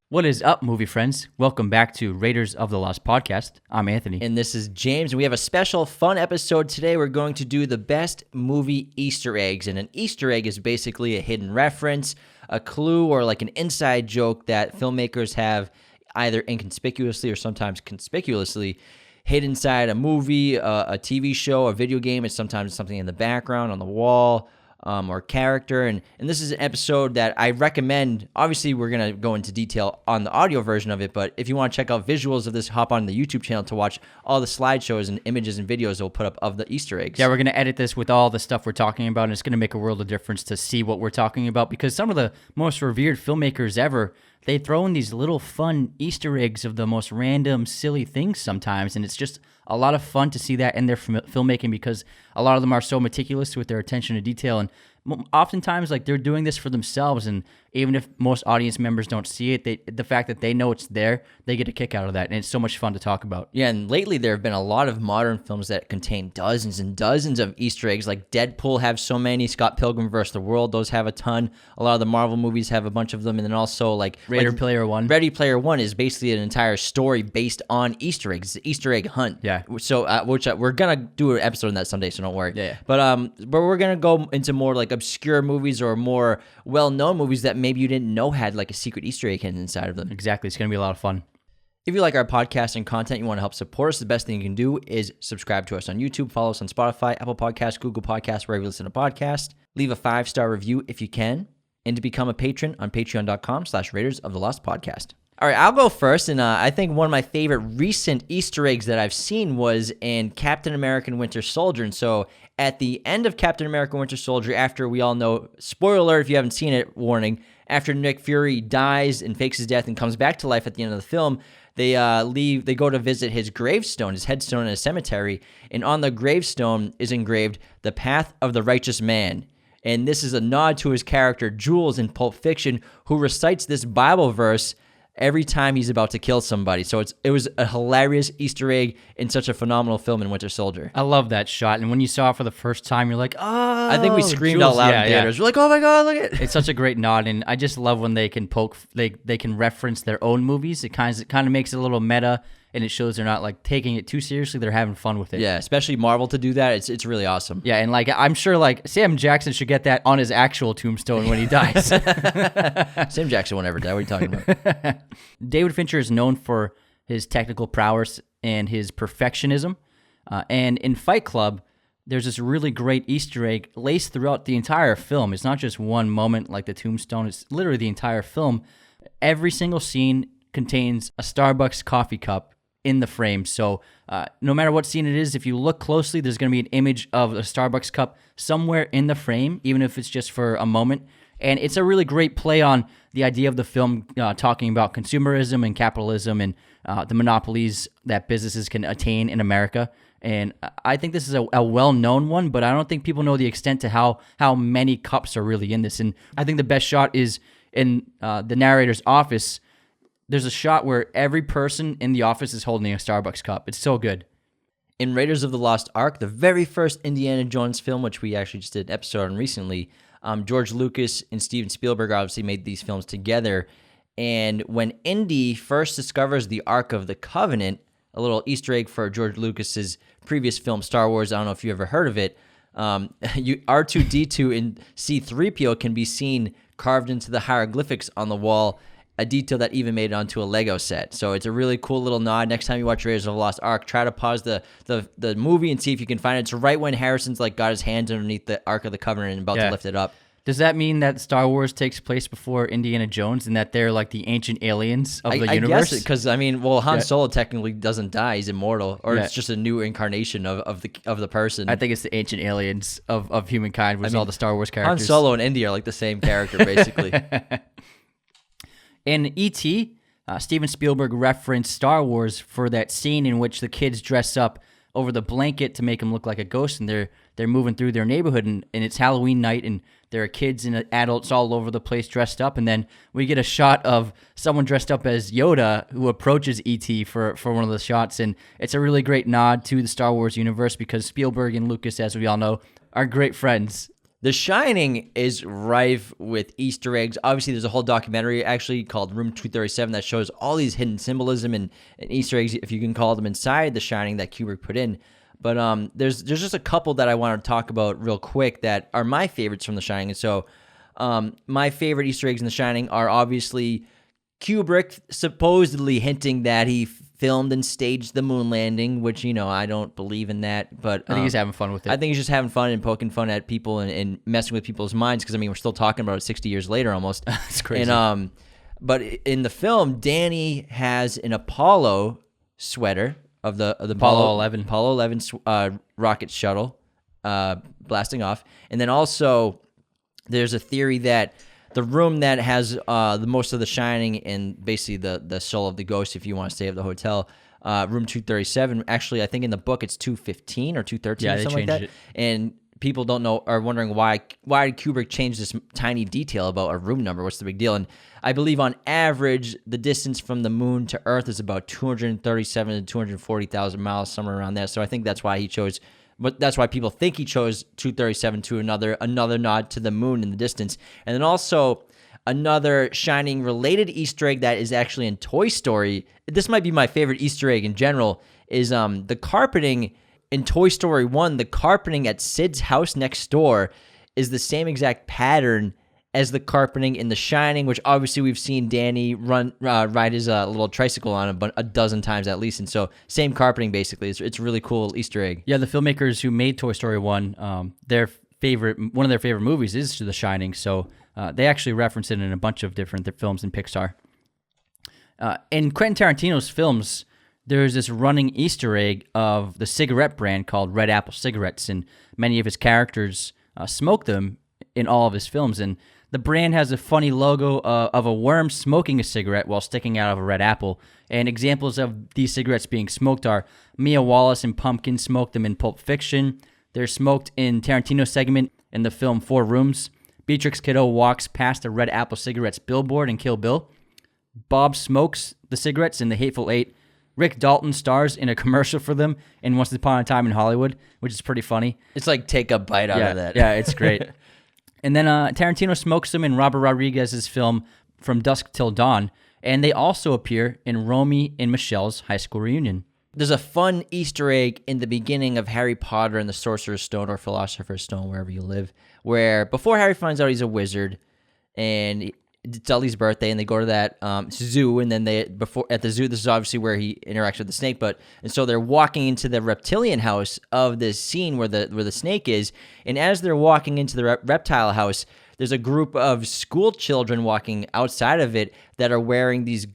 What is up, movie friends? Welcome back to Raiders of the Lost podcast. I'm Anthony. And this is James, and we have a special fun episode today. We're going to do the best movie Easter eggs, and an Easter egg is basically a hidden reference, a clue, or like an inside joke that filmmakers have either inconspicuously or sometimes conspicuously hid inside a movie, a TV show, a video game. It's sometimes something in the background, on the wall, or character. And this is an episode that I recommend. Obviously, we're going to go into detail on the audio version of it, but if you want to check out visuals of this, hop on the YouTube channel to watch all the slideshows and images and videos we'll put up of the Easter eggs. Yeah, we're going to edit this with all the stuff we're talking about, and it's going to make a world of difference to see what we're talking about, because some of the most revered filmmakers ever, they throw in these little fun Easter eggs of the most random, silly things sometimes, and it's just a lot of fun to see that in their filmmaking, because a lot of them are so meticulous with their attention to detail, and oftentimes like they're doing this for themselves, and even if most audience members don't see it, the fact that they know it's there, they get a kick out of that, and it's so much fun to talk about. Yeah, and lately there have been a lot of modern films that contain dozens and dozens of Easter eggs. Like Deadpool have so many, Scott Pilgrim vs. the World, those have a ton. A lot of the Marvel movies have a bunch of them, and then also like Ready Player One. Ready Player One is basically an entire story based on Easter eggs. It's an Easter egg hunt. Yeah. So we're gonna do an episode on that someday, so don't worry. Yeah. But we're gonna go into more like obscure movies or more well-known movies that maybe you didn't know had like a secret Easter egg hidden inside of them. Exactly. It's going to be a lot of fun. If you like our podcast and content, you want to help support us, the best thing you can do is subscribe to us on YouTube, follow us on Spotify, Apple Podcasts, Google Podcasts, wherever you listen to podcasts. Leave a 5-star review if you can, and to become a patron on patreon.com/Raiders of the Lost Podcast. All right, I'll go first, and I think one of my favorite recent Easter eggs that I've seen was in Captain America Winter Soldier. And so at the end of Captain America Winter Soldier, after we all know, spoiler alert if you haven't seen it, warning, after Nick Fury dies and fakes his death and comes back to life at the end of the film, they go to visit his gravestone, his headstone in a cemetery, and on the gravestone is engraved, "The Path of the Righteous Man." And this is a nod to his character, Jules, in Pulp Fiction, who recites this Bible verse every time he's about to kill somebody. So it was a hilarious Easter egg in such a phenomenal film in Winter Soldier. I love that shot. And when you saw it for the first time, you're like, oh, I think we screamed Jules. out loud in theaters. We're like, oh my God, look at it. It's such a great nod. And I just love when they can they can reference their own movies. It kind of makes it a little meta, and it shows they're not like taking it too seriously. They're having fun with it. Yeah, especially Marvel to do that. It's really awesome. Yeah, and like I'm sure like Sam Jackson should get that on his actual tombstone when he dies. Sam Jackson won't ever die. What are you talking about? David Fincher is known for his technical prowess and his perfectionism. And in Fight Club, there's this really great Easter egg laced throughout the entire film. It's not just one moment like the tombstone. It's literally the entire film. Every single scene contains a Starbucks coffee cup in the frame. So no matter what scene it is, if you look closely, there's going to be an image of a Starbucks cup somewhere in the frame, even if it's just for a moment. And it's a really great play on the idea of the film talking about consumerism and capitalism and the monopolies that businesses can attain in America. And I think this is a well-known one, but I don't think people know the extent to how many cups are really in this. And I think the best shot is in the narrator's office. There's a shot where every person in the office is holding a Starbucks cup. It's so good. In Raiders of the Lost Ark, the very first Indiana Jones film, which we actually just did an episode on recently, George Lucas and Steven Spielberg obviously made these films together. And when Indy first discovers the Ark of the Covenant, a little Easter egg for George Lucas's previous film, Star Wars, I don't know if you ever heard of it, R2-D2 and C-3PO can be seen carved into the hieroglyphics on the wall, a detail that even made it onto a Lego set. So it's a really cool little nod. Next time you watch Raiders of the Lost Ark, try to pause the movie and see if you can find it. It's right when Harrison's like got his hands underneath the Ark of the Covenant and about to lift it up. Does that mean that Star Wars takes place before Indiana Jones and that they're like the ancient aliens of the universe? I guess, because Han Solo technically doesn't die; he's immortal, or it's just a new incarnation of the person. I think it's the ancient aliens of humankind, which is all the Star Wars characters. Han Solo and Indy are like the same character, basically. In E.T., Steven Spielberg referenced Star Wars for that scene in which the kids dress up over the blanket to make them look like a ghost, and they're moving through their neighborhood, and it's Halloween night, and there are kids and adults all over the place dressed up, and then we get a shot of someone dressed up as Yoda who approaches E.T. for one of the shots, and it's a really great nod to the Star Wars universe because Spielberg and Lucas, as we all know, are great friends. The Shining is rife with Easter eggs. Obviously, there's a whole documentary actually called Room 237 that shows all these hidden symbolism and Easter eggs, if you can call them, inside The Shining that Kubrick put in. But there's just a couple that I want to talk about real quick that are my favorites from The Shining. And so my favorite Easter eggs in The Shining are obviously Kubrick supposedly hinting that he filmed and staged the moon landing, which, I don't believe in that. But I think he's having fun with it. I think he's just having fun and poking fun at people and messing with people's minds because, we're still talking about it 60 years later almost. It's crazy. And, but in the film, Danny has an Apollo sweater of the Apollo 11. Apollo 11 rocket shuttle blasting off. And then also there's a theory that the room that has the most of The Shining and basically the soul of the ghost, if you want to stay at the hotel, room 237. Actually, I think in the book it's 215 or 213 or something like that. It. And people don't know, are wondering why did Kubrick change this tiny detail about a room number? What's the big deal? And I believe on average, the distance from the moon to Earth is about 237 to 240,000 miles, somewhere around there. So I think that's why he chose. But that's why people think he chose 237 to another nod to the moon in the distance. And then also another Shining related Easter egg that is actually in Toy Story. This might be my favorite Easter egg in general, is the carpeting in Toy Story 1. The carpeting at Sid's house next door is the same exact pattern as the carpeting in The Shining, which obviously we've seen Danny ride his little tricycle on a dozen times at least. And so same carpeting, basically. It's a really cool Easter egg. Yeah, the filmmakers who made Toy Story 1, one of their favorite movies is The Shining. So they actually reference it in a bunch of different films in Pixar. In Quentin Tarantino's films, there's this running Easter egg of the cigarette brand called Red Apple cigarettes, and many of his characters smoke them in all of his films. And the brand has a funny logo of a worm smoking a cigarette while sticking out of a red apple. And examples of these cigarettes being smoked are Mia Wallace and Pumpkin smoked them in Pulp Fiction. They're smoked in Tarantino's segment in the film Four Rooms. Beatrix Kiddo walks past a Red Apple cigarettes billboard in Kill Bill. Bob smokes the cigarettes in The Hateful Eight. Rick Dalton stars in a commercial for them in Once Upon a Time in Hollywood, which is pretty funny. It's like take a bite out of that. Yeah, it's great. And then Tarantino smokes them in Robert Rodriguez's film From Dusk Till Dawn, and they also appear in Romy and Michelle's high school reunion. There's a fun Easter egg in the beginning of Harry Potter and the Sorcerer's Stone or Philosopher's Stone, wherever you live, where before Harry finds out he's a wizard, and it's Dudley's birthday, and they go to that zoo, and then at the zoo, this is obviously where he interacts with the snake, and so they're walking into the reptilian house of this scene where the snake is, and as they're walking into the reptile house, there's a group of school children walking outside of it that are wearing these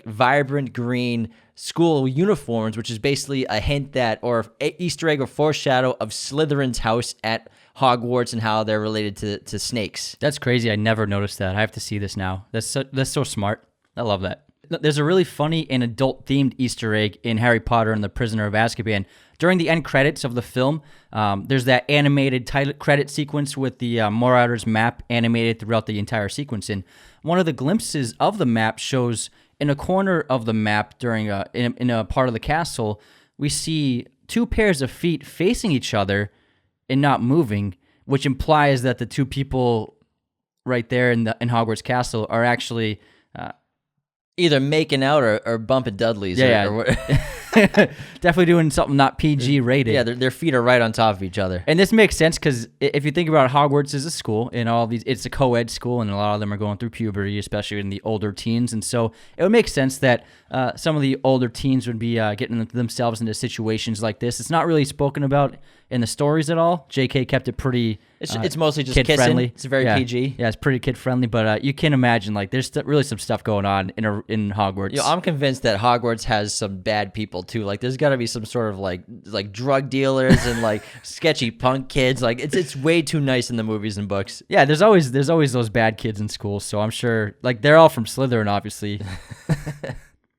vibrant green school uniforms, which is basically a hint that, or Easter egg or foreshadow of Slytherin's house at Hogwarts and how they're related to snakes. That's crazy. I never noticed that. I have to see this now. That's so smart. I love that. There's a really funny and adult-themed Easter egg in Harry Potter and the Prisoner of Azkaban. During the end credits of the film, there's that animated title credit sequence with the Marauders map animated throughout the entire sequence. And one of the glimpses of the map shows in a corner of the map during in a part of the castle, we see two pairs of feet facing each other and not moving, which implies that the two people right there in Hogwarts Castle are actually either making out or bumping Dudleys. Definitely doing something not PG rated. Yeah, their feet are right on top of each other. And this makes sense because if you think about it, Hogwarts is a school, and it's a co-ed school, and a lot of them are going through puberty, especially in the older teens. And so it would make sense that some of the older teens would be getting themselves into situations like this. It's not really spoken about in the stories at all. JK kept it pretty it's mostly just kid friendly. It's very PG. Yeah, it's pretty kid friendly, but you can imagine there's really some stuff going on in Hogwarts. I'm convinced that Hogwarts has some bad people too. There's got to be some sort of like drug dealers and sketchy punk kids. It's way too nice in the movies and books. Yeah, there's always those bad kids in school. So I'm sure they're all from Slytherin, obviously.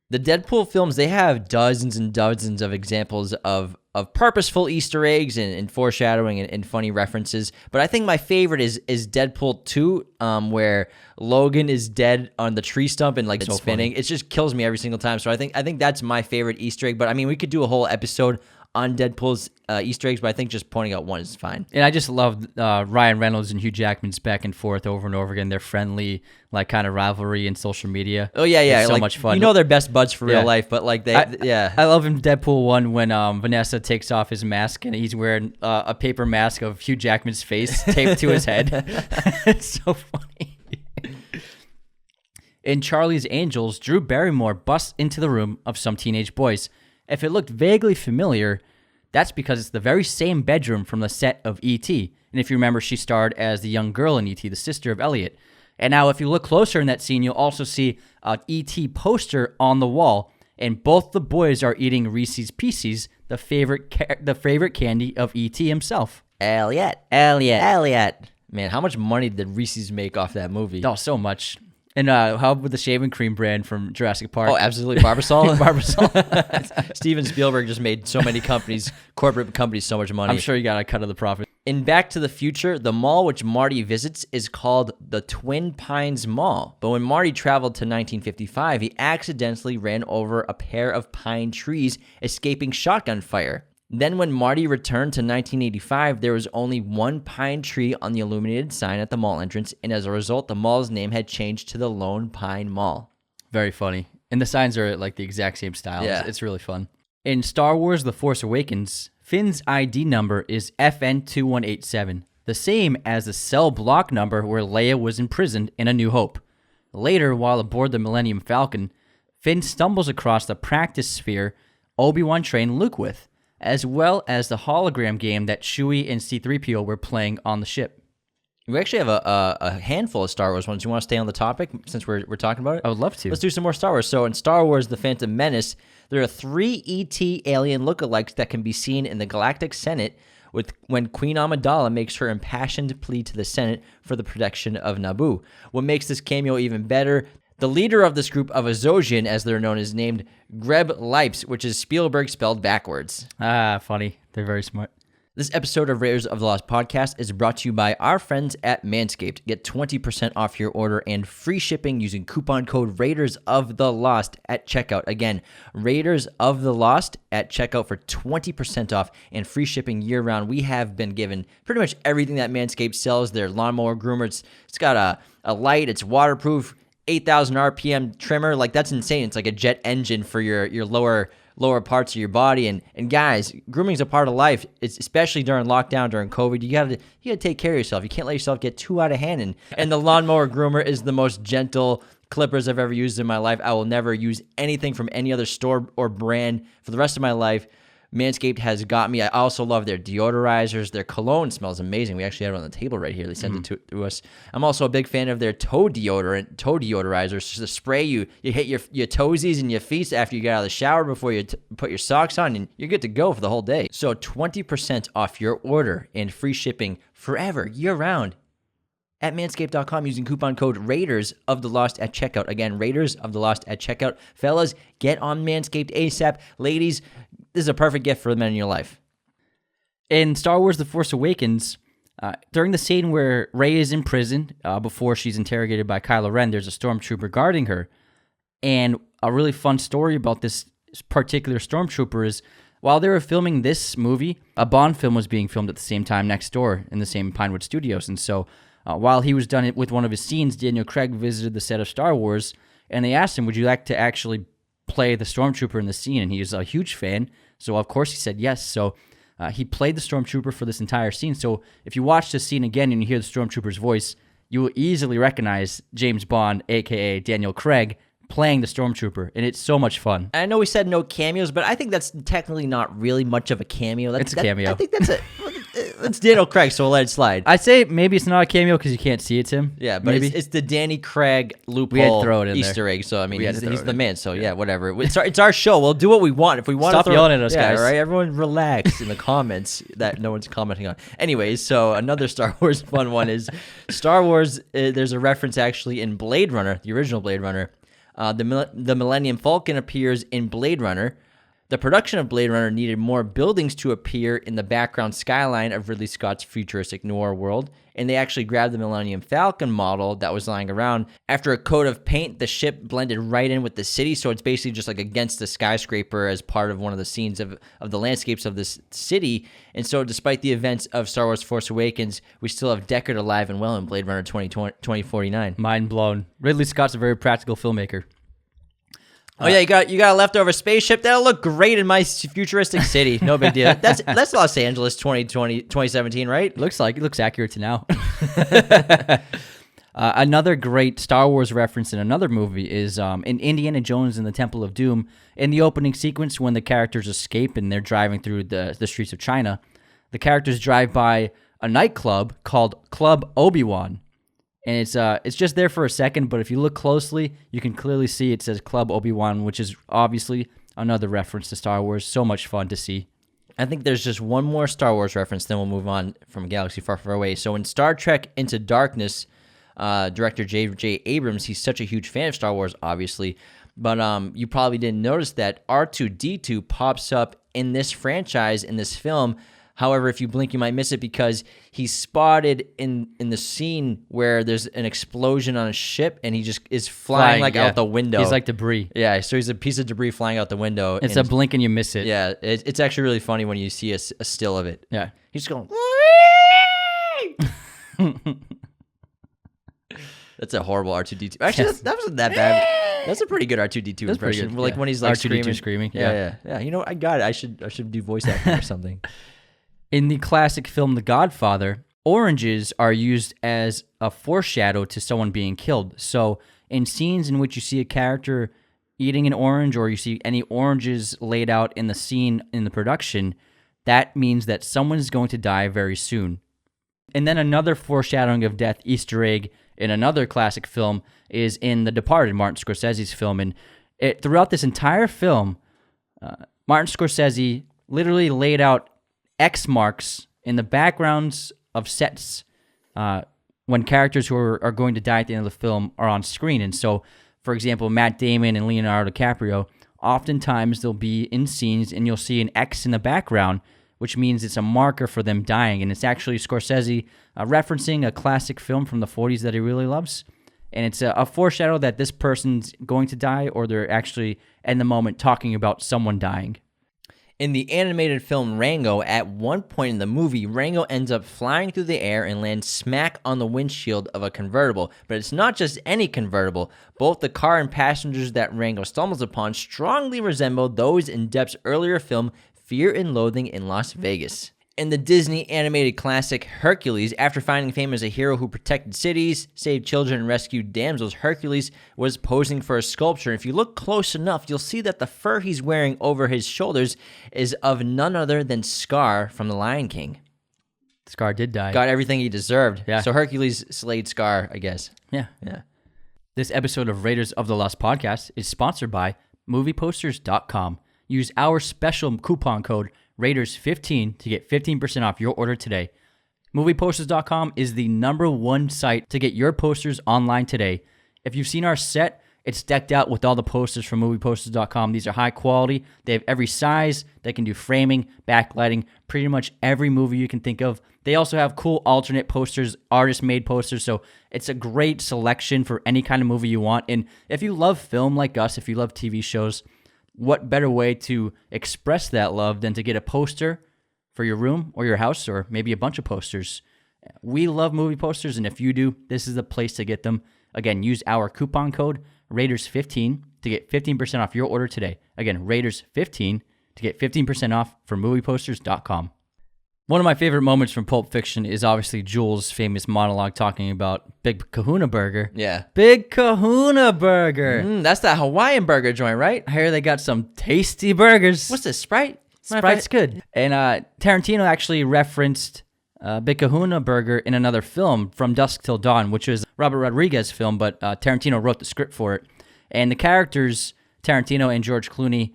The Deadpool films, they have dozens and dozens of examples of purposeful Easter eggs and foreshadowing and funny references. But I think my favorite is Deadpool 2, where Logan is dead on the tree stump and it's spinning. Funny. It just kills me every single time. So I think that's my favorite Easter egg. But I mean, we could do a whole episode on Deadpool's Easter eggs, but I think just pointing out one is fine. And I just love Ryan Reynolds and Hugh Jackman's back and forth over and over again. Their friendly, like, kind of rivalry in social media. Oh, yeah. It's so like, much fun. You know they're best buds for real life, but, like, I love in Deadpool 1 when Vanessa takes off his mask and he's wearing a paper mask of Hugh Jackman's face taped to his head. It's so funny. In Charlie's Angels, Drew Barrymore busts into the room of some teenage boys. If it looked vaguely familiar, that's because it's the very same bedroom from the set of E.T. And if you remember, she starred as the young girl in E.T., the sister of Elliot. And now if you look closer in that scene, you'll also see an E.T. poster on the wall, and both the boys are eating Reese's Pieces, the favorite candy of E.T. himself. Elliot. Man, how much money did Reese's make off that movie? Oh, so much. And how about the shaving cream brand from Jurassic Park? Oh, absolutely. Barbasol? Barbasol. Steven Spielberg just made so many corporate companies, so much money. I'm sure you got a cut of the profit. In Back to the Future, the mall which Marty visits is called the Twin Pines Mall. But when Marty traveled to 1955, he accidentally ran over a pair of pine trees, escaping shotgun fire. Then when Marty returned to 1985, there was only one pine tree on the illuminated sign at the mall entrance, and as a result, the mall's name had changed to the Lone Pine Mall. Very funny. And the signs are like the exact same style. Yeah. It's really fun. In Star Wars The Force Awakens, Finn's ID number is FN2187, the same as the cell block number where Leia was imprisoned in A New Hope. Later, while aboard the Millennium Falcon, Finn stumbles across the practice sphere Obi-Wan trained Luke with, as well as the hologram game that Chewie and C-3PO were playing on the ship. We actually have a handful of Star Wars ones. You want to stay on the topic since we're talking about it? I would love to. Let's do some more Star Wars. So in Star Wars The Phantom Menace, there are 3 E.T. alien lookalikes that can be seen in the Galactic Senate when Queen Amidala makes her impassioned plea to the Senate for the protection of Naboo. What makes this cameo even better, the leader of this group of Azosian, as they're known, is named Greb Lipes, which is Spielberg spelled backwards. Ah, funny. They're very smart. This episode of Raiders of the Lost podcast is brought to you by our friends at Manscaped. Get 20% off your order and free shipping using coupon code Raiders of the Lost at checkout. Again, Raiders of the Lost at checkout for 20% off and free shipping year-round. We have been given pretty much everything that Manscaped sells. Their lawnmower groomer, it's got a light, it's waterproof, 8,000 RPM trimmer. Like, that's insane. It's like a jet engine for your lower parts of your body. And guys, grooming's a part of life. It's especially during lockdown, during COVID. You gotta take care of yourself. You can't let yourself get too out of hand. And the lawnmower groomer is the most gentle clippers I've ever used in my life. I will never use anything from any other store or brand for the rest of my life. Manscaped has got me. I also love their deodorizers. Their cologne smells amazing. We actually have it on the table right here. They sent it to us. I'm also a big fan of their toe deodorizers. Just to spray you hit your toesies and your feet after you get out of the shower before you put your socks on, and you're good to go for the whole day. So 20% off your order and free shipping forever, year-round, at manscaped.com using coupon code Raiders of the Lost at checkout. Again, Raiders of the Lost at checkout. Fellas, get on Manscaped ASAP. Ladies, this is a perfect gift for the men in your life. In Star Wars The Force Awakens, during the scene where Rey is in prison before she's interrogated by Kylo Ren, there's a stormtrooper guarding her. And a really fun story about this particular stormtrooper is, while they were filming this movie, a Bond film was being filmed at the same time next door in the same Pinewood Studios. And so while he was done with one of his scenes, Daniel Craig visited the set of Star Wars, and they asked him, would you like to actually play the stormtrooper in the scene? And he was a huge fan, so of course he said yes. So he played the stormtrooper for this entire scene. So if you watch this scene again and you hear the stormtrooper's voice, you will easily recognize James Bond, a.k.a. Daniel Craig, playing the stormtrooper, and it's so much fun. I know we said no cameos, but I think that's technically not really much of a cameo. It's a cameo. I think it's Daniel Craig, so we'll let it slide. I'd say maybe it's not a cameo because you can't see it's him. Yeah, but maybe. it's the Danny Craig loophole We had to throw it in Easter egg, so I mean, he's the in. man, so yeah, whatever. It's our show. We'll do what we want. If we want Stop to yelling at us, guys. All right, everyone relax in the comments that no one's commenting on. Anyways, so another Star Wars fun one is Star Wars. There's a reference actually in Blade Runner, the original Blade Runner. The Millennium Falcon appears in Blade Runner. The production of Blade Runner needed more buildings to appear in the background skyline of Ridley Scott's futuristic noir world, and they actually grabbed the Millennium Falcon model that was lying around. After a coat of paint, the ship blended right in with the city, so it's basically just like against the skyscraper as part of one of the scenes of the landscapes of this city. And so despite the events of Star Wars Force Awakens, we still have Deckard alive and well in Blade Runner 2049. Mind blown. Ridley Scott's a very practical filmmaker. Oh yeah, you got a leftover spaceship that'll look great in my futuristic city. No big deal. That's Los Angeles 2017, right? Looks accurate to now. Another great Star Wars reference in another movie is in Indiana Jones and the Temple of Doom. In the opening sequence, when the characters escape and they're driving through the streets of China, the characters drive by a nightclub called Club Obi-Wan. And it's just there for a second, but if you look closely, you can clearly see it says Club Obi-Wan, which is obviously another reference to Star Wars. So much fun to see. I think there's just one more Star Wars reference, then we'll move on from Galaxy Far, Far Away. So in Star Trek Into Darkness, director J.J. Abrams, he's such a huge fan of Star Wars, obviously, but you probably didn't notice that R2-D2 pops up in this franchise, in this film. However, if you blink, you might miss it because he's spotted in the scene where there's an explosion on a ship and he just is flying out the window. He's like debris. Yeah, so he's a piece of debris flying out the window. It's a blink and you miss it. Yeah, it's actually really funny when you see a still of it. Yeah. He's going, That's a horrible R2-D2. Actually, that wasn't that bad. That's a pretty good R2-D2 impression. Good. Like when he's like R2-D2 screaming. Yeah. You know, I got it. I should do voice acting or something. In the classic film The Godfather, oranges are used as a foreshadow to someone being killed. So in scenes in which you see a character eating an orange or you see any oranges laid out in the scene in the production, that means that someone is going to die very soon. And then another foreshadowing of death Easter egg in another classic film is in The Departed, Martin Scorsese's film. And throughout this entire film, Martin Scorsese literally laid out X marks in the backgrounds of sets when characters who are going to die at the end of the film are on screen. And so, for example, Matt Damon and Leonardo DiCaprio, oftentimes they'll be in scenes and you'll see an X in the background, which means it's a marker for them dying. And it's actually Scorsese referencing a classic film from the 40s that he really loves. And it's a foreshadow that this person's going to die or they're actually, in the moment, talking about someone dying. In the animated film Rango, at one point in the movie, Rango ends up flying through the air and lands smack on the windshield of a convertible. But it's not just any convertible. Both the car and passengers that Rango stumbles upon strongly resemble those in Depp's earlier film Fear and Loathing in Las Vegas. In the Disney animated classic Hercules, after finding fame as a hero who protected cities, saved children, and rescued damsels, Hercules was posing for a sculpture. If you look close enough, you'll see that the fur he's wearing over his shoulders is of none other than Scar from The Lion King. Scar did die. Got everything he deserved. Yeah. So Hercules slayed Scar, I guess. Yeah. This episode of Raiders of the Lost podcast is sponsored by movieposters.com. Use our special coupon code Raiders15 to get 15% off your order today. Movieposters.com is the #1 site to get your posters online today. If you've seen our set, it's decked out with all the posters from movieposters.com. These are high quality. They have every size. They can do framing, backlighting, pretty much every movie you can think of. They also have cool alternate posters, artist-made posters, so it's a great selection for any kind of movie you want. And if you love film like us, if you love TV shows, what better way to express that love than to get a poster for your room or your house or maybe a bunch of posters? We love movie posters, and if you do, this is the place to get them. Again, use our coupon code Raiders15 to get 15% off your order today. Again, Raiders15 to get 15% off from movieposters.com. One of my favorite moments from Pulp Fiction is obviously Jules' famous monologue talking about Big Kahuna Burger. Yeah. Big Kahuna Burger. That's that Hawaiian burger joint, right? I hear they got some tasty burgers. What's this, Sprite? Sprite's good. And Tarantino actually referenced Big Kahuna Burger in another film, From Dusk Till Dawn, which was Robert Rodriguez's film, but Tarantino wrote the script for it. And the characters, Tarantino and George Clooney,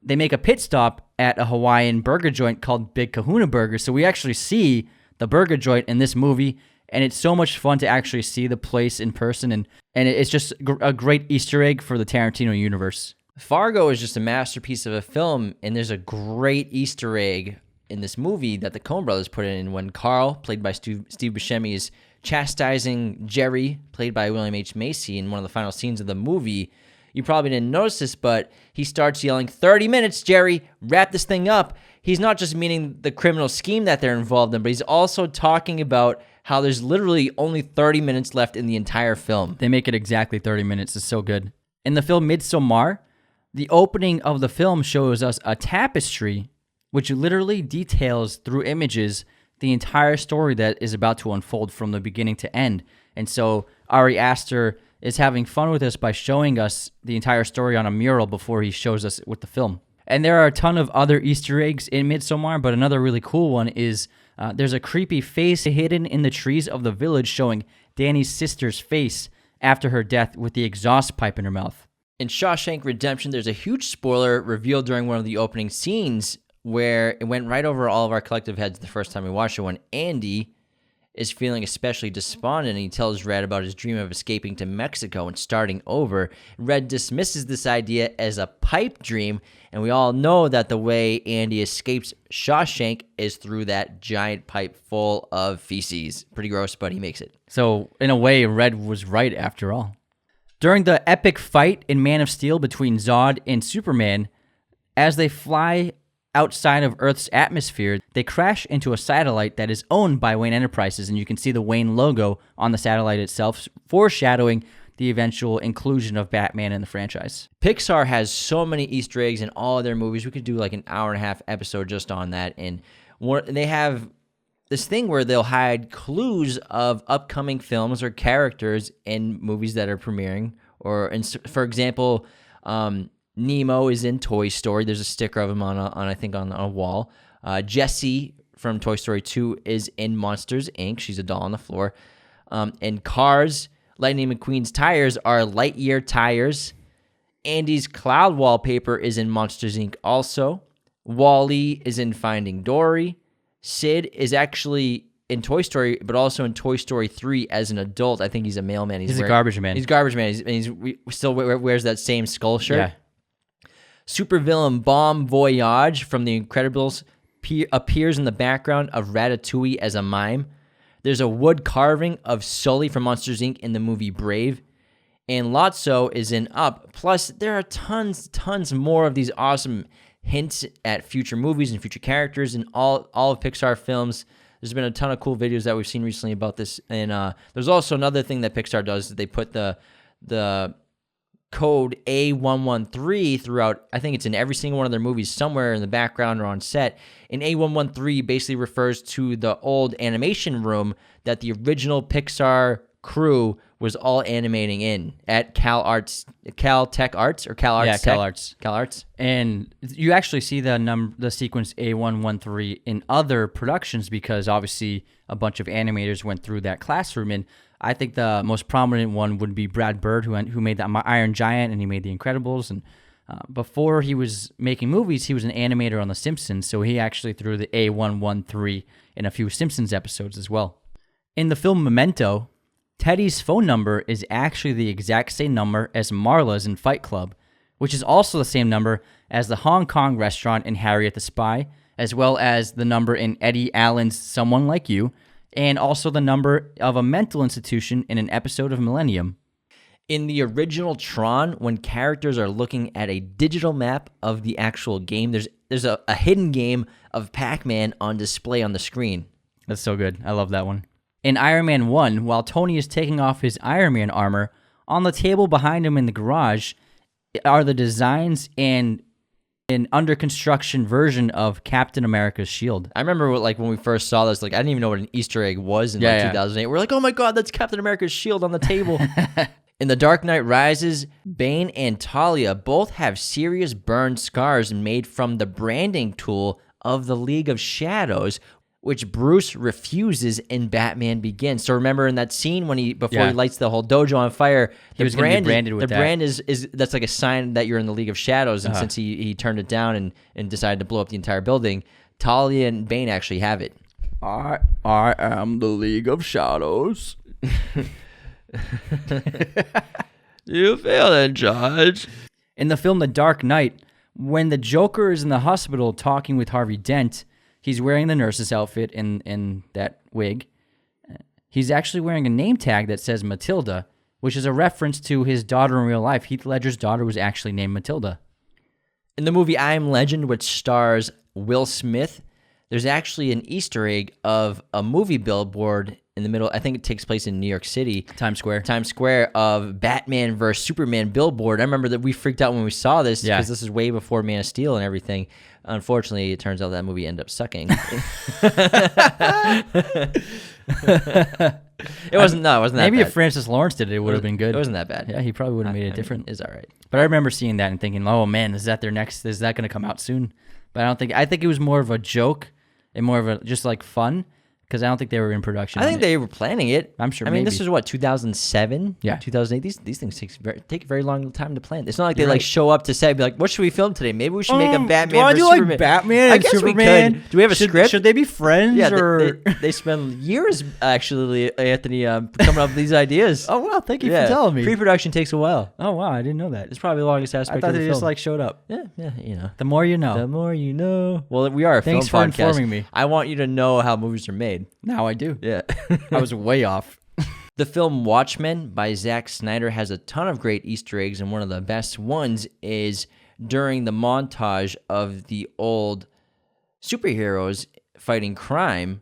they make a pit stop at a Hawaiian burger joint called Big Kahuna Burger. So we actually see the burger joint in this movie, and it's so much fun to actually see the place in person, and it's just a great Easter egg for the Tarantino universe. Fargo is just a masterpiece of a film, and there's a great Easter egg in this movie that the Coen brothers put in when Carl, played by Steve Buscemi, is chastising Jerry, played by William H. Macy, in one of the final scenes of the movie. You probably didn't notice this, but he starts yelling, 30 minutes, Jerry, wrap this thing up. He's not just meaning the criminal scheme that they're involved in, but he's also talking about how there's literally only 30 minutes left in the entire film. They make it exactly 30 minutes. It's so good. In the film Midsommar, the opening of the film shows us a tapestry which literally details through images the entire story that is about to unfold from the beginning to end. And so Ari Aster is having fun with us by showing us the entire story on a mural before he shows us with the film. And there are a ton of other Easter eggs in Midsommar, but another really cool one is there's a creepy face hidden in the trees of the village showing Danny's sister's face after her death with the exhaust pipe in her mouth. In Shawshank Redemption, there's a huge spoiler revealed during one of the opening scenes where it went right over all of our collective heads the first time we watched it, when Andy is feeling especially despondent, and he tells Red about his dream of escaping to Mexico and starting over. Red dismisses this idea as a pipe dream, and we all know that the way Andy escapes Shawshank is through that giant pipe full of feces. Pretty gross, but he makes it. So, in a way, Red was right after all. During the epic fight in Man of Steel between Zod and Superman, as they fly outside of Earth's atmosphere, they crash into a satellite that is owned by Wayne Enterprises, and you can see the Wayne logo on the satellite itself, foreshadowing the eventual inclusion of Batman in the franchise. Pixar has so many Easter eggs in all of their movies. We could do like an hour-and-a-half episode just on that. And they have this thing where they'll hide clues of upcoming films or characters in movies that are premiering. For example, Nemo is in Toy Story. There's a sticker of him on a wall. Jessie from Toy Story 2 is in Monsters, Inc. She's a doll on the floor. And Cars, Lightning McQueen's tires are Lightyear tires. Andy's cloud wallpaper is in Monsters, Inc. also. Wall-E is in Finding Dory. Sid is actually in Toy Story, but also in Toy Story 3 as an adult. I think he's a mailman. He's a garbage man. He's garbage man. He still wears that same skull shirt. Yeah. Supervillain Bon Voyage from The Incredibles appears in the background of Ratatouille as a mime. There's a wood carving of Sully from Monsters, Inc. in the movie Brave. And Lotso is in Up. Plus, there are tons more of these awesome hints at future movies and future characters in all of Pixar films. There's been a ton of cool videos that we've seen recently about this. And there's also another thing that Pixar does. They put the code A113 throughout. I think it's in every single one of their movies somewhere in the background or on set. And A113 basically refers to the old animation room that the original Pixar crew was all animating in at Cal Tech Arts. Yeah, Cal Arts. And you actually see the sequence A113 in other productions because obviously a bunch of animators went through that classroom. And I think the most prominent one would be Brad Bird, who made the Iron Giant, and he made The Incredibles. And before he was making movies, he was an animator on The Simpsons, so he actually threw the A113 in a few Simpsons episodes as well. In the film Memento, Teddy's phone number is actually the exact same number as Marla's in Fight Club, which is also the same number as the Hong Kong restaurant in Harriet the Spy, as well as the number in Eddie Allen's Someone Like You, and also the number of a mental institution in an episode of Millennium. In the original Tron, when characters are looking at a digital map of the actual game, there's a hidden game of Pac-Man on display on the screen. That's so good. I love that one. In Iron Man 1, while Tony is taking off his Iron Man armor, on the table behind him in the garage are the designs and an under construction version of Captain America's shield. I remember when we first saw this, I didn't even know what an Easter egg was in 2008. We're like, oh my God, that's Captain America's shield on the table. In The Dark Knight Rises, Bane and Talia both have serious burn scars made from the branding tool of the League of Shadows, which Bruce refuses in Batman Begins. So remember in that scene before he lights the whole dojo on fire, the brand is that's like a sign that you're in the League of Shadows. And since he turned it down and decided to blow up the entire building, Talia and Bane actually have it. I am the League of Shadows. You feel it, Judge. In the film The Dark Knight, when the Joker is in the hospital talking with Harvey Dent, he's wearing the nurse's outfit in that wig. He's actually wearing a name tag that says Matilda, which is a reference to his daughter in real life. Heath Ledger's daughter was actually named Matilda. In the movie I Am Legend, which stars Will Smith, there's actually an Easter egg of a movie billboard in the middle. I think it takes place in New York City. Times Square of Batman versus Superman billboard. I remember that we freaked out when we saw this because this is way before Man of Steel and everything. Unfortunately, it turns out that movie ended up sucking. It wasn't that Maybe bad. if Francis Lawrence did it, it would have been good. It wasn't that bad. Yeah, he probably would have made it different. It's all right. But I remember seeing that and thinking, oh man, is that going to come out soon? But I think it was more of a joke and more of a just like fun, because I don't think they were in production. I think they were planning it. I'm sure. I mean, maybe. this was what, 2007? Yeah. 2008. These things take a very long time to plan. It's not like they like show up to say, be like, what should we film today? Maybe we should make a Batman versus Superman. Like Batman I and guess Superman? we could. Do we have a script? Should they be friends? Yeah, or? they spend years, actually, Anthony, coming up with these ideas. Oh, wow. Thank you for telling me. Pre-production takes a while. Oh, wow. I didn't know that. It's probably the longest aspect of the film. I thought they just like showed up. Yeah, you know. The more you know. The more you know. Well, we are a Thanks film for podcast. informing me. I want you to know how movies are made. Now I do. Yeah. I was way off. The film Watchmen by Zack Snyder has a ton of great Easter eggs, and one of the best ones is during the montage of the old superheroes fighting crime.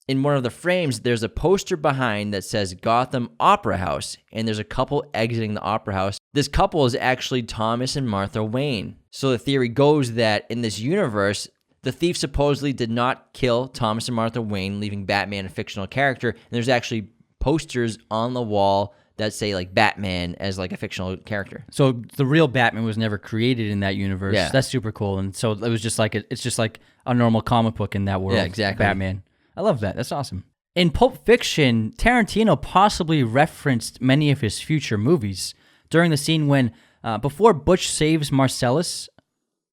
In one of the frames, there's a poster behind that says Gotham Opera House, and there's a couple exiting the opera house. This couple is actually Thomas and Martha Wayne. So the theory goes that in this universe, the thief supposedly did not kill Thomas and Martha Wayne, leaving Batman a fictional character. And there's actually posters on the wall that say like Batman as like a fictional character. So the real Batman was never created in that universe. Yeah. That's super cool. And so it was just like it's just like a normal comic book in that world. Yeah, exactly. Batman. I love that. That's awesome. In Pulp Fiction, Tarantino possibly referenced many of his future movies during the scene when, before Butch saves Marcellus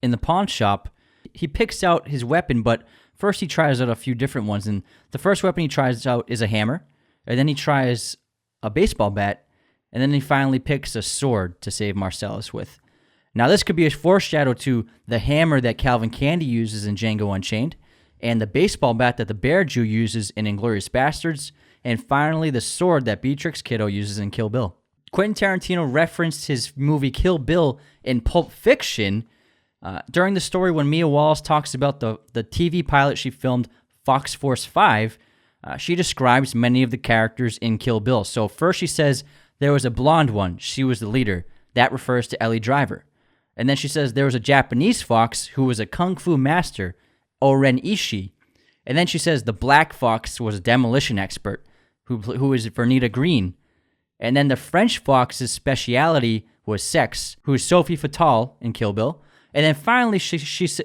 in the pawn shop, he picks out his weapon, but first he tries out a few different ones. And the first weapon he tries out is a hammer, and then he tries a baseball bat, and then he finally picks a sword to save Marcellus with. Now, this could be a foreshadow to the hammer that Calvin Candy uses in Django Unchained, and the baseball bat that the Bear Jew uses in Inglourious Bastards, and finally the sword that Beatrix Kiddo uses in Kill Bill. Quentin Tarantino referenced his movie Kill Bill in Pulp Fiction during the story when Mia Wallace talks about the TV pilot she filmed, Fox Force 5. She describes many of the characters in Kill Bill. So first she says there was a blonde one. She was the leader. That refers to Ellie Driver. And then she says there was a Japanese fox who was a kung fu master, Oren Ishii. And then she says the black fox was a demolition expert, who is Vernita Green. And then the French fox's speciality was sex, who is Sophie Fatale in Kill Bill. And then finally,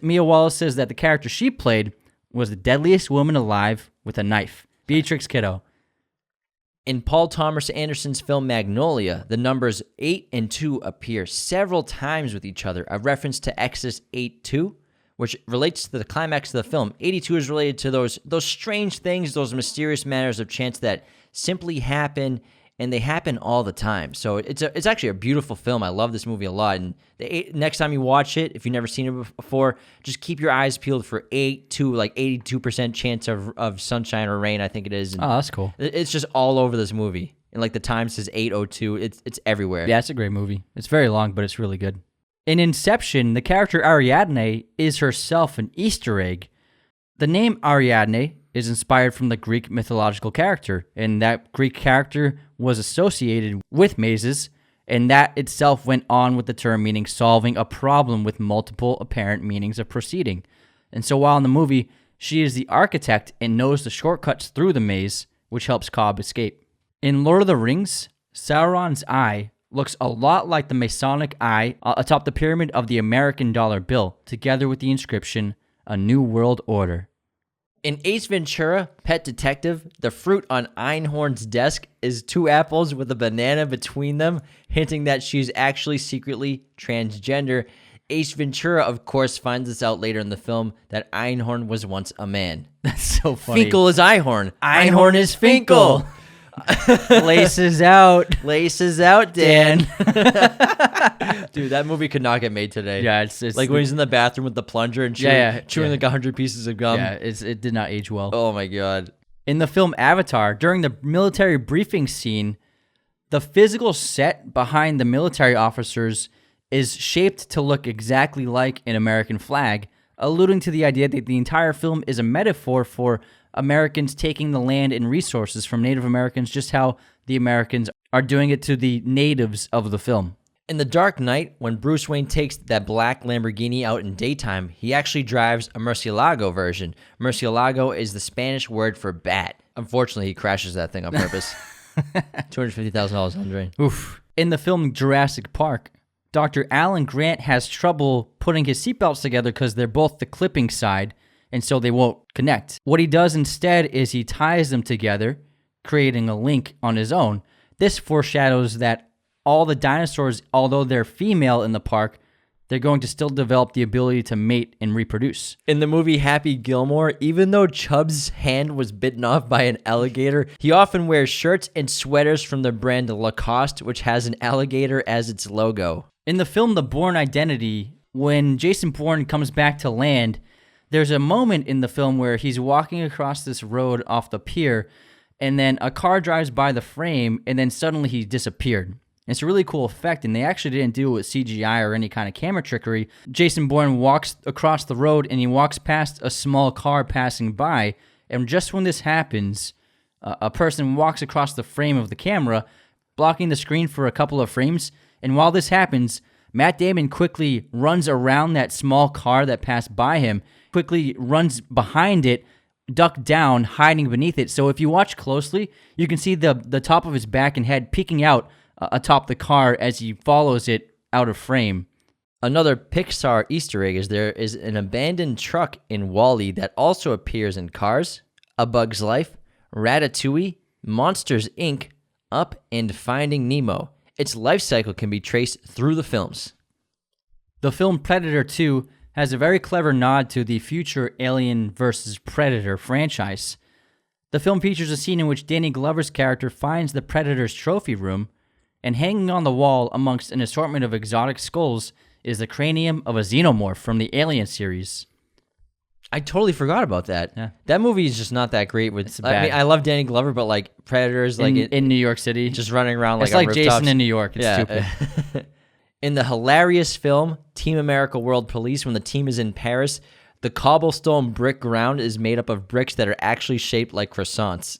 Mia Wallace says that the character she played was the deadliest woman alive with a knife, Beatrix Kiddo. In Paul Thomas Anderson's film Magnolia, the numbers 8 and 2 appear several times with each other, a reference to Exodus 8:2, which relates to the climax of the film. 82 is related to those strange things, those mysterious matters of chance that simply happen, and they happen all the time. So it's actually a beautiful film. I love this movie a lot. And next time you watch it, if you've never seen it before, just keep your eyes peeled for 82% chance of sunshine or rain, I think it is. And oh, that's cool. It's just all over this movie. And like the time says 8:02. It's everywhere. Yeah, it's a great movie. It's very long, but it's really good. In Inception, the character Ariadne is herself an Easter egg. The name Ariadne is inspired from the Greek mythological character, and that Greek character was associated with mazes, and that itself went on with the term meaning solving a problem with multiple apparent meanings of proceeding. And so while in the movie, she is the architect and knows the shortcuts through the maze, which helps Cobb escape. In Lord of the Rings, Sauron's eye looks a lot like the Masonic eye atop the pyramid of the American dollar bill, together with the inscription, A New World Order. In Ace Ventura, Pet Detective, the fruit on Einhorn's desk is 2 apples with a banana between them, hinting that she's actually secretly transgender. Ace Ventura, of course, finds this out later in the film that Einhorn was once a man. That's so funny. Finkel is Einhorn. Einhorn is Finkel. Laces out. Laces out, Dan. Dude, that movie could not get made today. Yeah, it's like when he's in the bathroom with the plunger and chewing like 100 pieces of gum. Yeah, it did not age well. Oh my God. In the film Avatar, during the military briefing scene, the physical set behind the military officers is shaped to look exactly like an American flag, alluding to the idea that the entire film is a metaphor for Americans taking the land and resources from Native Americans, just how the Americans are doing it to the natives of the film. In The Dark Knight, when Bruce Wayne takes that black Lamborghini out in daytime, he actually drives a Murcielago version. Murcielago is the Spanish word for bat. Unfortunately, he crashes that thing on purpose. $250,000 on the drain. Oof. In the film Jurassic Park, Dr. Alan Grant has trouble putting his seatbelts together because they're both the clipping side, and so they won't connect. What he does instead is he ties them together, creating a link on his own. This foreshadows that all the dinosaurs, although they're female in the park, they're going to still develop the ability to mate and reproduce. In the movie Happy Gilmore, even though Chubb's hand was bitten off by an alligator, he often wears shirts and sweaters from the brand Lacoste, which has an alligator as its logo. In the film The Bourne Identity, when Jason Bourne comes back to land, there's a moment in the film where he's walking across this road off the pier, and then a car drives by the frame, and then suddenly he disappeared. It's a really cool effect, and they actually didn't do it with CGI or any kind of camera trickery. Jason Bourne walks across the road, and he walks past a small car passing by, and just when this happens, a person walks across the frame of the camera, blocking the screen for a couple of frames, and while this happens, Matt Damon quickly runs around that small car that passed by him, quickly runs behind it, ducked down, hiding beneath it. So if you watch closely, you can see the top of his back and head peeking out atop the car as he follows it out of frame. Another Pixar Easter egg is there is an abandoned truck in WALL-E that also appears in Cars, A Bug's Life, Ratatouille, Monsters, Inc., Up, and Finding Nemo. Its life cycle can be traced through the films. The film Predator 2 has a very clever nod to the future Alien vs. Predator franchise. The film features a scene in which Danny Glover's character finds the Predator's trophy room, and hanging on the wall amongst an assortment of exotic skulls is the cranium of a xenomorph from the Alien series. I totally forgot about that. Yeah. That movie is just not that great. I mean, I love Danny Glover, but like Predators, like in New York City, just running around it's like like on rooftops. Jason in New York. It's stupid. In the hilarious film Team America World Police, when the team is in Paris, the cobblestone brick ground is made up of bricks that are actually shaped like croissants.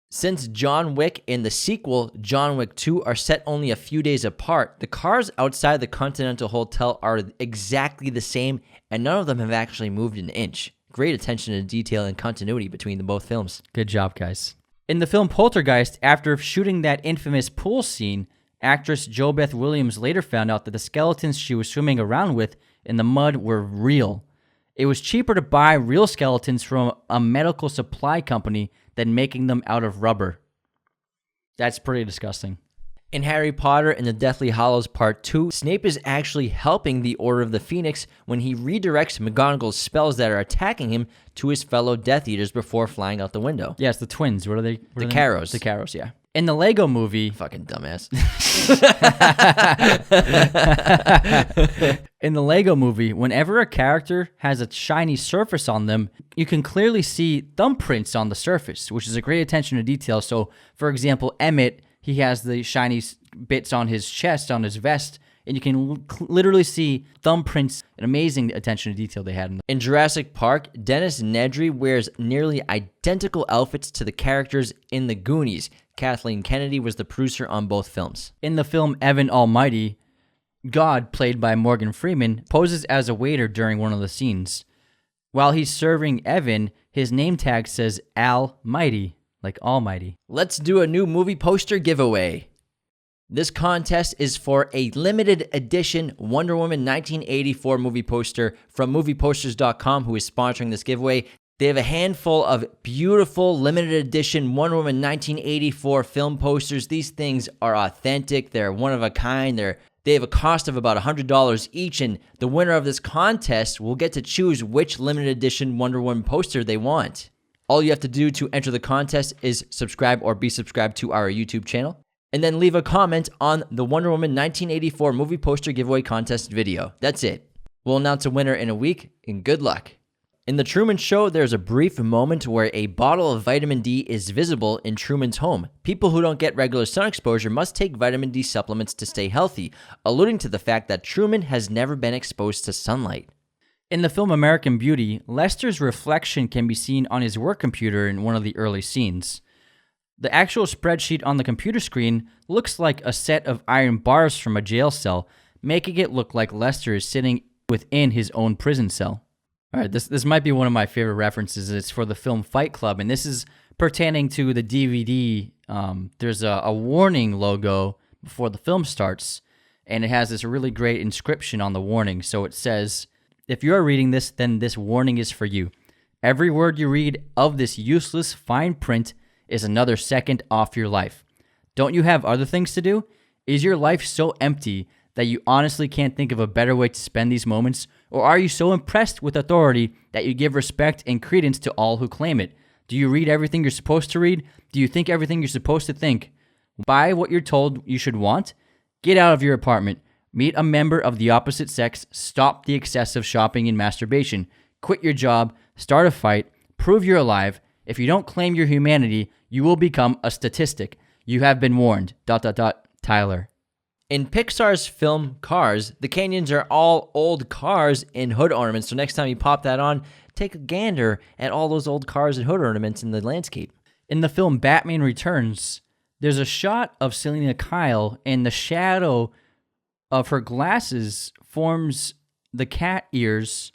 Since John Wick and the sequel, John Wick 2, are set only a few days apart, the cars outside the Continental Hotel are exactly the same, and none of them have actually moved an inch. Great attention to detail and continuity between the both films. Good job, guys. In the film Poltergeist, after shooting that infamous pool scene, actress JoBeth Williams later found out that the skeletons she was swimming around with in the mud were real. It was cheaper to buy real skeletons from a medical supply company than making them out of rubber. That's pretty disgusting. In Harry Potter and the Deathly Hallows Part 2, Snape is actually helping the Order of the Phoenix when he redirects McGonagall's spells that are attacking him to his fellow Death Eaters before flying out the window. Yeah, it's the twins. What are they? The Carrows. The Carrows, yeah. In the Lego movie... Fucking dumbass. In the Lego movie, whenever a character has a shiny surface on them, you can clearly see thumbprints on the surface, which is a great attention to detail. So, for example, Emmett, he has the shiny bits on his chest, on his vest, and you can literally see thumbprints. An amazing attention to detail they had. In Jurassic Park, Dennis Nedry wears nearly identical outfits to the characters in The Goonies. Kathleen Kennedy was the producer on both films. In the film Evan Almighty, God, played by Morgan Freeman, poses as a waiter during one of the scenes. While he's serving Evan, his name tag says Almighty, like Almighty. Let's do a new movie poster giveaway. This contest is for a limited edition Wonder Woman 1984 movie poster from movieposters.com, who is sponsoring this giveaway. They have a handful of beautiful limited edition Wonder Woman 1984 film posters. These things are authentic. They're one of a kind. They have a cost of about $100 each, and the winner of this contest will get to choose which limited edition Wonder Woman poster they want. All you have to do to enter the contest is subscribe or be subscribed to our YouTube channel, and then leave a comment on the Wonder Woman 1984 movie poster giveaway contest video. That's it. We'll announce a winner in a week, and good luck. In The Truman Show, there's a brief moment where a bottle of vitamin D is visible in Truman's home. People who don't get regular sun exposure must take vitamin D supplements to stay healthy, alluding to the fact that Truman has never been exposed to sunlight. In the film American Beauty, Lester's reflection can be seen on his work computer in one of the early scenes. The actual spreadsheet on the computer screen looks like a set of iron bars from a jail cell, making it look like Lester is sitting within his own prison cell. All right, this might be one of my favorite references. It's for the film Fight Club, and this is pertaining to the DVD. There's a warning logo before the film starts, and it has this really great inscription on the warning. So it says, "If you are reading this, then this warning is for you. Every word you read of this useless fine print is another second off your life. Don't you have other things to do? Is your life so empty that you honestly can't think of a better way to spend these moments? Or are you so impressed with authority that you give respect and credence to all who claim it? Do you read everything you're supposed to read? Do you think everything you're supposed to think? Buy what you're told you should want? Get out of your apartment. Meet a member of the opposite sex. Stop the excessive shopping and masturbation. Quit your job. Start a fight. Prove you're alive. If you don't claim your humanity, you will become a statistic. You have been warned. ... Tyler." In Pixar's film Cars, the canyons are all old cars in hood ornaments, so next time you pop that on, take a gander at all those old cars and hood ornaments in the landscape. In the film Batman Returns, there's a shot of Selena Kyle, and the shadow of her glasses forms the cat ears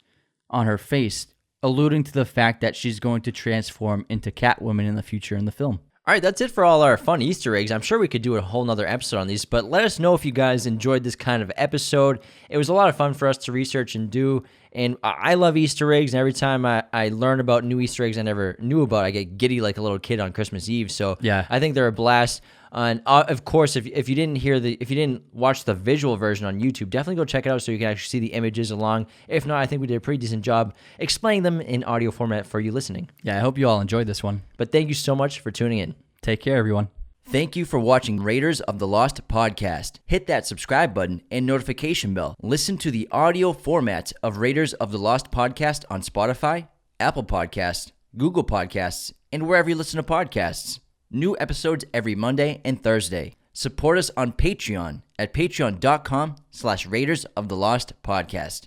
on her face, alluding to the fact that she's going to transform into Catwoman in the future in the film. All right, that's it for all our fun Easter eggs. I'm sure we could do a whole nother episode on these, but let us know if you guys enjoyed this kind of episode. It was a lot of fun for us to research and do, and I love Easter eggs, and every time I learn about new Easter eggs I never knew about, I get giddy like a little kid on Christmas Eve, so yeah. I think they're a blast. And of course, if you didn't watch the visual version on YouTube, definitely go check it out so you can actually see the images along. If not, I think we did a pretty decent job explaining them in audio format for you listening. Yeah, I hope you all enjoyed this one. But thank you so much for tuning in. Take care, everyone. Thank you for watching Raiders of the Lost podcast. Hit that subscribe button and notification bell. Listen to the audio format of Raiders of the Lost podcast on Spotify, Apple Podcasts, Google Podcasts, and wherever you listen to podcasts. New episodes every Monday and Thursday. Support us on Patreon at patreon.com/Raiders of the Lost podcast.